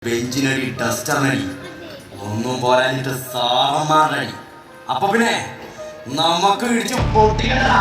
ബെഞ്ചിനടി ഡസ്റ്ററിനടി ഒന്നും പോരാഞ്ഞിട്ട് സാറന്മാരടി. അപ്പൊ പിന്നെ നമുക്ക് ഇടിച്ച് പൊട്ടിക്കടാ.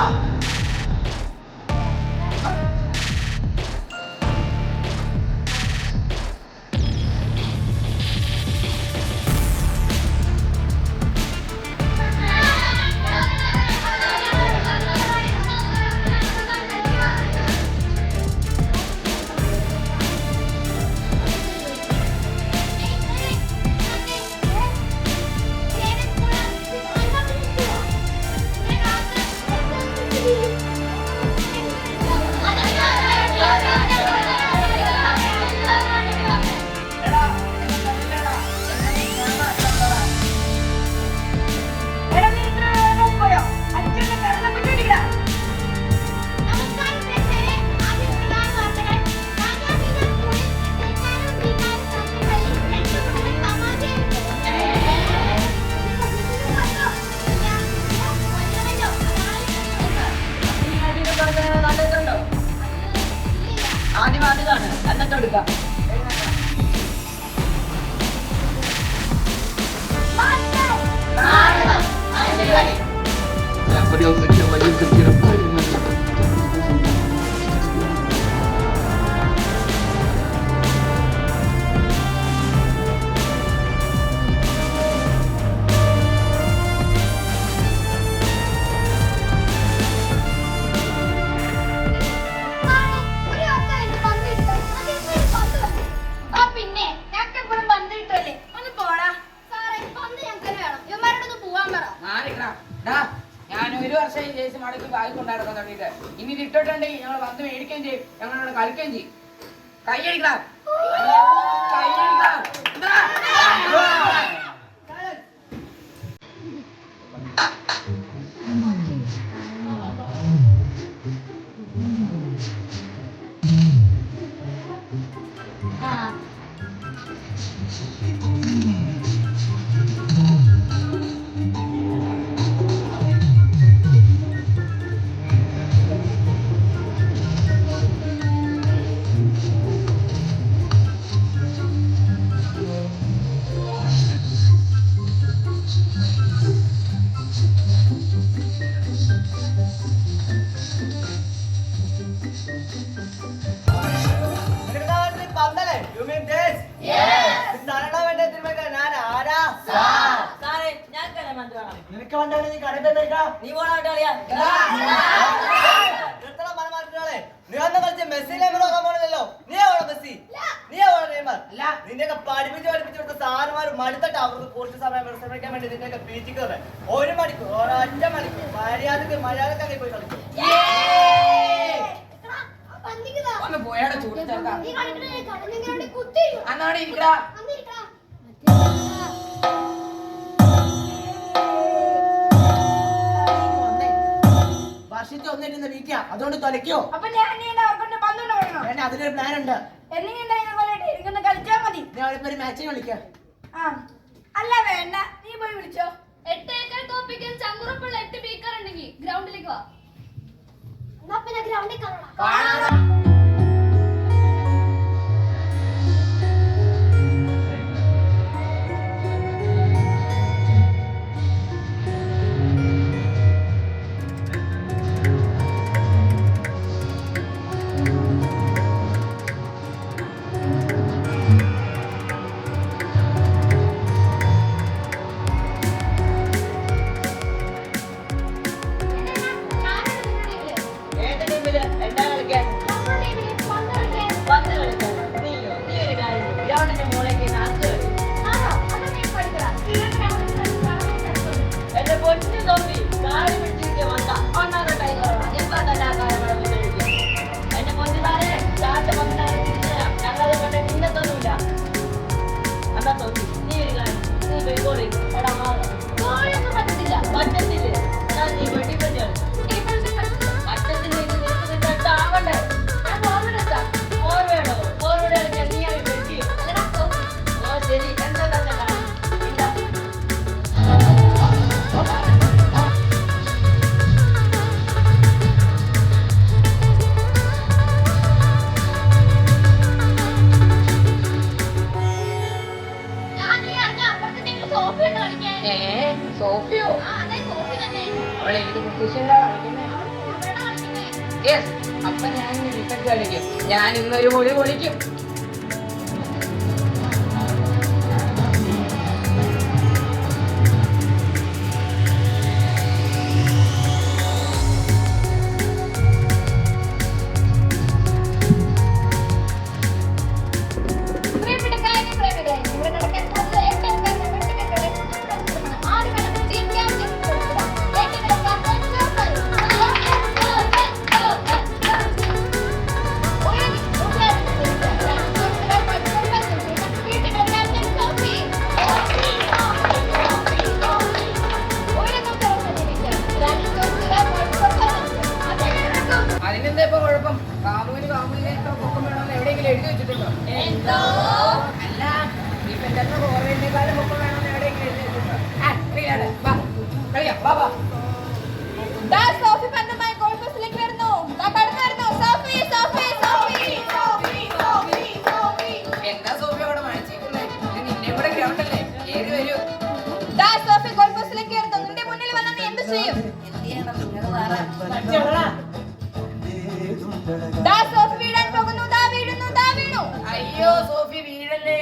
ആദ്യം അത് കാണുക എന്നിട്ട് എടുക്കാം. ഞാൻ ഒരു വർഷം ജേഴ്സി മടക്കി ബാഗ് കൊണ്ടാടക്കാൻ തുടങ്ങിയിട്ട് ഇനി ഇട്ടിട്ടുണ്ടെങ്കിൽ ഞങ്ങൾ വന്ന് മേടിക്കുകയും ചെയ്യും, ഞങ്ങളോട് കളിക്കുകയും ചെയ്യും. കൈയടിക്കണം, കൈയടിക്കണം. നിനക്ക് വേണ്ടാണ് നീ കടയിട്ടാ നീ പോണാളിയാ നീ വന്ന കളിച്ച മെസ്സിനെ പോണല്ലോ. നീ എവിടെ മെസ്സി, നീ എവിടെ നെയ്മർ? നിന്നെയൊക്കെ പഠിപ്പിച്ച് സാറുമാർ മടുത്തിട്ട് അവർക്ക് കുറച്ച് സമയം വിശ്രമിക്കാൻ വേണ്ടി നിന്നെയൊക്കെ പീച്ചിക്ക് ഒരു മണിക്കൂർ ഒരൊറ്റ മണിക്കൂർ മര്യാദക്കായി പോയി കളിക്കും. ഒന്ന് പോയാടെ ചൂട് ചേർക്കാം. അന്നാടെ ഇരിക്കടാ. വർഷത്തിൽ ഒന്നിരുന്ന വീക്കാ, അതുകൊണ്ട് തൊലയ്ക്കോ. അതിനൊരു പ്ലാൻ ഉണ്ട്. കളിച്ചാ മതി. ഞാൻ അവളിപ്പോ ഒരു മാച്ചിന് കളിക്കാം. അല്ല വേണ്ട, നീ പോയി വിളിച്ചോ. 8 ഏക്കർ തോപ്പിക്കാൻ ചങ്കുറപ്പുള്ള 8 ബീക്കർ ഉണ്ടെങ്കിൽ ഗ്രൗണ്ടിലേക്ക് വാ. എന്നാ പിന്നെ ഗ്രൗണ്ടിൽ കാണാം. പറ്റത്തില്ല സോഫി ഉണ്ട് കളിക്കാൻ. സോഫിയോ? ആ, അതെ സോഫി തന്നെ. അവളെ ഏത് പൊസിഷനിലാ കളിക്കുന്നേ? എവിടെയാ കളിക്കുന്നേ? യെസ്, അപ്പൊ ഞാൻ ഡിഫൻസ് കളിക്കും. ഞാൻ ഇന്നൊരു പൊളി പൊളിക്കും. പ്രിയപ്പെട്ടക്കാരെ, പ്രിയപ്പെട്ടവരെ, ഇവിടെ നടക്കാൻ പോകുന്നത് ഏറ്റെടുക്കാൻ വെട്ടുകെട്ടുകളെ പ്രശ്നമാണ്. ആദ്യ ഘട്ടത്തിൽ ടീം ക്യാപ്റ്റൻ ഏറ്റെടുക്കാൻ അതിനെന്താ ഇപ്പൊ കുഴപ്പം? കാമുവിനെ പൊക്കം വേണമെന്ന് എവിടെയെങ്കിലും എഴുതി വെച്ചിട്ടുണ്ടോ? എന്തോ അല്ല, ഡിഫൻഡറിന് ഫോർവേഡിനേക്കാളും പൊക്കം വേണമെന്ന് എവിടെയെങ്കിലും എഴുതി വെച്ചിട്ടുണ്ടോ? കളിയാണ്, വാ കളിക്കാം, വാ വാ. സോഫി പന്തുമായി ഗോൾ പോസ്റ്റിലേക്ക് വരുന്നു. കടന്നു വരുന്നു. സോഫി സോഫി സോഫി സോഫി സോഫി സോഫി എന്താ സോഫി അവിടെ മണിച്ചിരിക്കുന്നത്? ഇത് നിന്നെ കൂടെ ഗ്രൗണ്ടല്ലേ, ഏറി വരൂ. സോഫി ഗോൾ പോസ്റ്റിലേക്ക് വരുന്നു. നിന്റെ മുന്നിൽ വന്നാൽ നീ എന്ത് ചെയ്യും? സോഫി വീഴാൻ പോകുന്നു. ദാ വീഴുന്നു. ദാ വീണു. അയ്യോ സോഫി വീഴല്ലേ.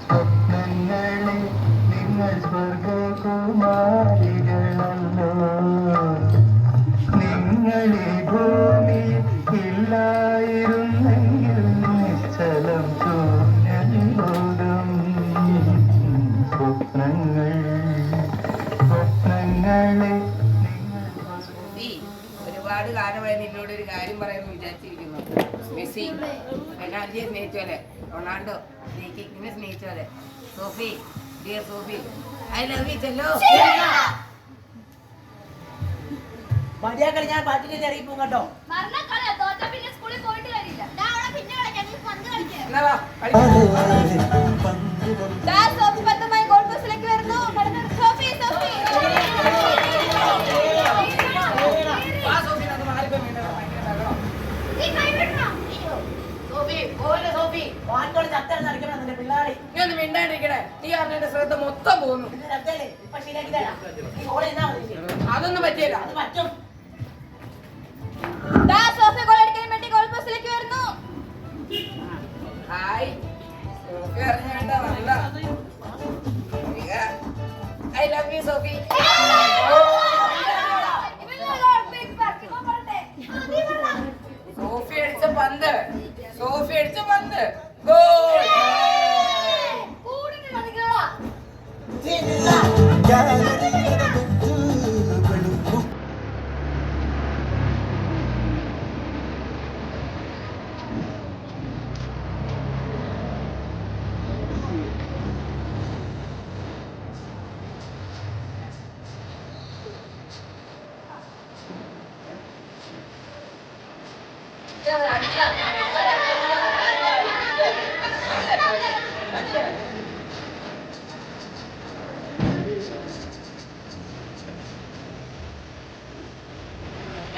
സ്വപ്നങ്ങളെ നിങ്ങൾ സ്വർഗകുമാരികളല്ലോ, നിങ്ങളെ ഭൂമി ഇല്ലായിരുന്നെങ്കിൽ നിശ്ചലം ശൂന്യലോകം. സ്വപ്നങ്ങളെ സോഫി, ഒരുപാട് കാലമായി നിന്നോട് ഒരു കാര്യം പറയാമെന്ന് വിചാരിച്ചിരിക്കുന്നു. മെസ്സി പെനാൽറ്റിയെ സ്നേഹിച്ചോലെ, റൊണാൾഡോ കിക്കിനെ സ്നേഹിച്ചോലെ. Sophie, dear Sophie, I love you ചെല്ലോ. മര്യാദ ഞാൻ പാട്ടിലേക്ക് ഇറങ്ങിപ്പോ കേട്ടോ. മരണക്കളയാ. തോറ്റാ പിന്നെ സ്കൂളിൽ പോയിട്ട് കാര്യമില്ല. ദാ അവിടെ പിന്നെ കളിക്കാം. നീ പന്ത് കളിക്കാം. എന്നാ വാ, കളിക്കാം. സോഫി പന്തുമായി ഗോൾ പോസ്റ്റിലേക്ക് വരുന്നു. കടന്നു. സോഫി സോഫി വാ സോഫി, നമുക്ക് മാറിപ്പോ വീണ്ടും ഭയങ്കര ബഹളം. നീ കൈവിടണം. സോഫി, പോലെ സോഫി, വാൻകോളി ചത്തെടുത്ത് അടിക്കണം നിന്റെ പിള്ളേരെ. നീ ഒന്ന് മിണ്ടാണ്ടിരിക്കണേ. നീ അവന്റെ ശ്രദ്ധ മൊത്തം പോകുന്നു. നിന്റെ ചത്തല്ലേ ഇപ്പൊ ശരിയാക്കി തരാം. നീ ഓളെ എന്നാ മതി. അതൊന്നും പറ്റിയല്ല. അത് പറ്റും. സോഫി ഗോൾ അടിക്കാൻ വേണ്ടി ഗോൾ പോസ്റ്റിലേക്ക് വരുന്നു. ഹായ്, സോഫി അറിഞ്ഞാണ്ട നല്ല. I love you Sophie. Sophie അടിച്ച പന്ത്, സോഫി അടിച്ച പന്ത്, ഗോൾ.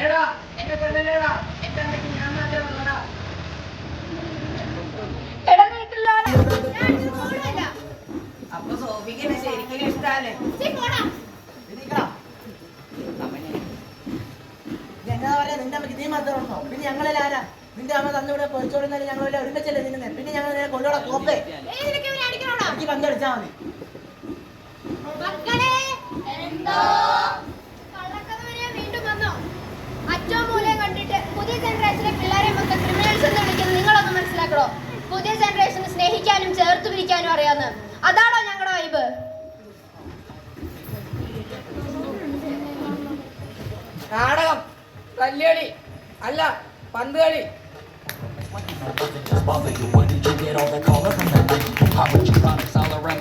എടാ, എന്നെ കൊല്ലല്ലേടാ. എന്റെ അമ്മയ്ക്ക് ഞാൻ മാത്രമേ ഉള്ളൂടാ. അപ്പൊ സോഫിക്ക് എന്നെ ശരിക്കും ഇഷ്ടല്ലേ? ഇരിക്കണം. എന്നാ പറയാ, നിന്റെ അമ്മയ്ക്ക് നീ മാത്രം ഉണ്ടോ? പിന്നെ ഞങ്ങളെല്ലാം ആരാ? നിന്റെ അമ്മ തന്നിവിടെ പൊരിച്ചോടുന്നാലും ഞങ്ങളെല്ലാം ഒരുമിച്ചല്ലേ നിന്നെ. പിന്നെ ഞങ്ങൾ നിന്നെ കൊണ്ടുപോടാ കോപ്പേ. എനിക്ക് പന്തടിച്ചാ മതി. വീണ്ടും വന്നോ? അറ്റോ മൂലം കണ്ടിട്ട് പുതിയ ജനറേഷനിലെ പിള്ളേരെ മൊത്തം ക്രിമിനൽസ് എന്ന് വിളിക്കുന്നത് നിങ്ങളൊന്ന് മനസ്സിലാക്കണോ? പുതിയ ജനറേഷന് സ്നേഹിക്കാനും ചേർത്ത് പിരിക്കാനും അറിയാവുന്ന അതാണോ ഞങ്ങളുടെ വൈബ്? നാടകം, കല്യാണി, അല്ല പന്ത് കളി. Bother you? Where did you get all that color from that? How much you products all around?